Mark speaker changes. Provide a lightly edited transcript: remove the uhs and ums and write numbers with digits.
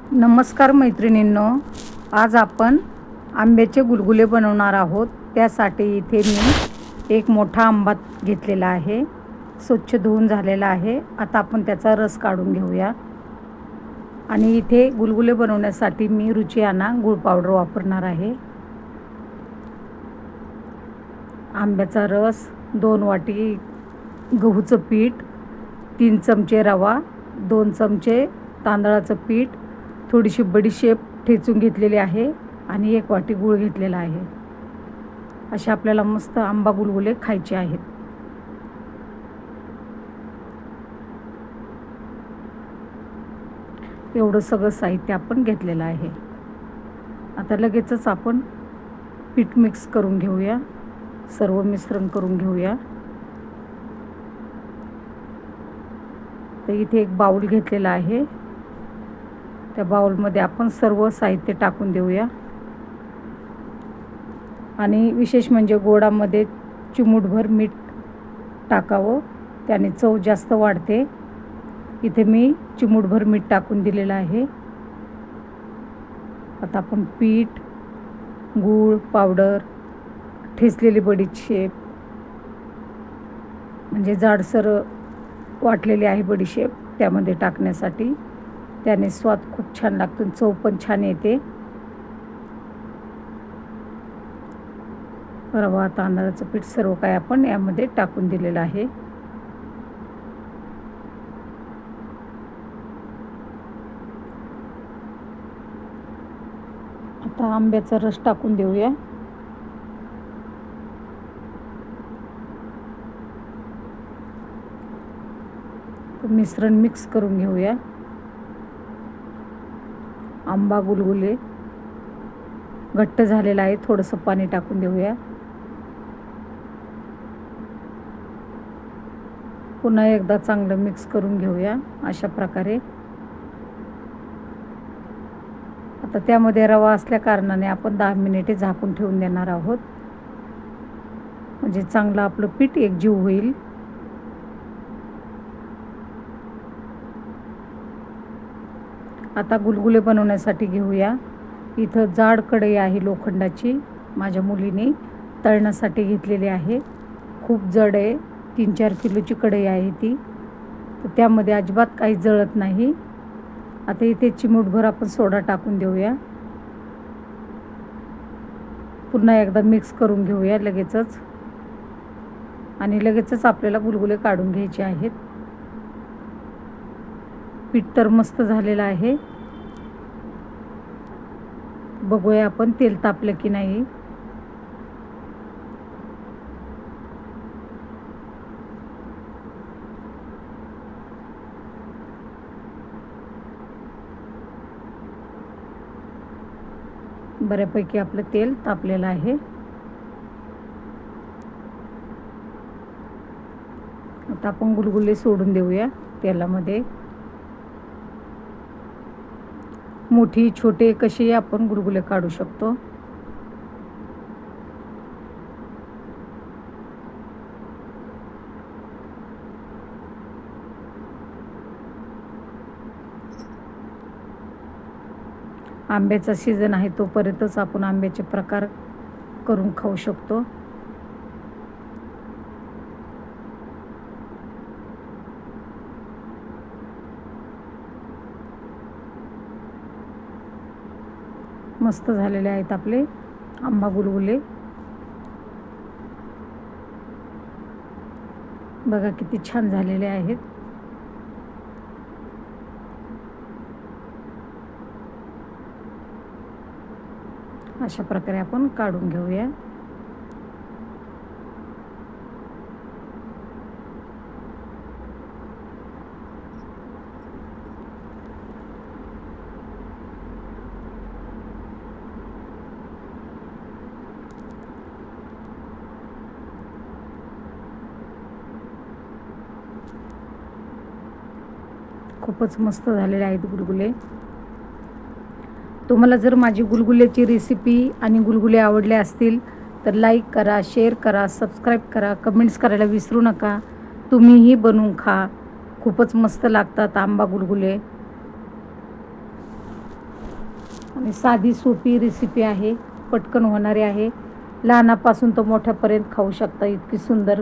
Speaker 1: नमस्कार मैत्रिणींनो, आज आपण आंब्याचे गुलगुले बनवणार आहोत। त्यासाठी इथे मी एक मोठा आंबा घेतलेला आहे, स्वच्छ धुवून झालेला आहे। आता आपण त्याचा रस काढून घेऊया। आणि इथे गुलगुले बनवण्यासाठी मी रुचियाना गूळ पावडर वापरणार आहे। आंब्याचा रस, 2 वाटी गहूचं पीठ, 3 चमचे रवा, 2 चमचे तांदळाचं पीठ, थोडीशी बडीशेप ठेचून घेतलेली आहे आणि 1 वाटी गूळ घेतलेला आहे। असे आपल्याला मस्त आंबा गुलगुले खायचे आहेत। एवढं सगळं साहित्य आपण घेतलेलं आहे। आता लगेचच आपण पीठ मिक्स करून घेऊया, सर्व मिश्रण करून घेऊया। तर इथे एक बाउल घेतलेला आहे, त्या बाउलमध्ये आपण सर्व साहित्य टाकून देऊया। आणि विशेष म्हणजे गोडामध्ये चिमूटभर मीठ टाकावं, त्याने चव जास्त वाढते। इथे मी चिमूटभर मीठ टाकून दिलेलं आहे। आता आपण पीठ, गूळ पावडर, ठेचलेली बडीशेप म्हणजे जाडसर वाटलेली आहे बडीशेप त्यामध्ये टाकण्यासाठी, त्याने स्वाद खूप छान लागतो, चव पण छान येते। रवा, तांदळाचं पीठ सर्व काही आपण यामध्ये टाकून दिलेलं आहे। आता आंब्याचा रस टाकून देऊया। मिश्रण मिक्स करून घेऊया। आंबा गुलगुले घट्ट झालेला आहे, थोडंसं पाणी टाकून देऊया। पुन्हा एकदा चांगलं मिक्स करून घेऊया अशा प्रकारे। आता त्यामध्ये रवा असल्या कारणाने आपण 10 मिनिटे झाकून ठेवून देणार आहोत, म्हणजे चांगलं आपलं पीठ एकजीव होईल। आता गुलगुले बनवण्यासाठी घेऊया। इथं जाड कढई आहे लोखंडाची, माझ्या मुलीने तळण्यासाठी घेतलेली आहे। खूप जड आहे, 3-4 किलोची कढई आहे ती, तर त्यामध्ये अजिबात काही जळत नाही। आता इथे चिमूटभर आपण सोडा टाकून देऊया। पुन्हा एकदा मिक्स करून घेऊया लगेचच, आणि लगेचच आपल्याला गुलगुले काढून घ्यायचे आहेत। पीठ तर मस्त झालेलं आहे, बघूया आपण तेल तापलं की नाही। बऱ्यापैकी आपलं तेल तापलेलं आहे। आता आपण गुलगुले सोडून देऊया तेलामध्ये। मोठी छोटे कसेही आपण गुलगुले काढू शकतो। आंब्याचा सीझन आहे तोपर्यंतच आपण आंब्याचे प्रकार करून खाऊ शकतो। मस्त झालेले आहेत आपले आंबा गुलगुले, बघा किती छान झालेले आहेत। अशा प्रकारे आपण काढून घेऊया। खूपच मस्त झालेले आहेत गुलगुले। तुम्हाला जर माझी गुलगुल्याची रेसिपी आणि गुलगुले आवडले असतील तर लाईक करा, शेअर करा, सबस्क्राईब करा, कमेंट्स करायला विसरू नका। तुम्हीही बनवून खा, खूपच मस्त लागतात आंबा गुलगुले। आणि साधी सोपी रेसिपी आहे, पटकन होणारी आहे. लहानापासून तर मोठ्यापर्यंत खाऊ शकता, इतकी सुंदर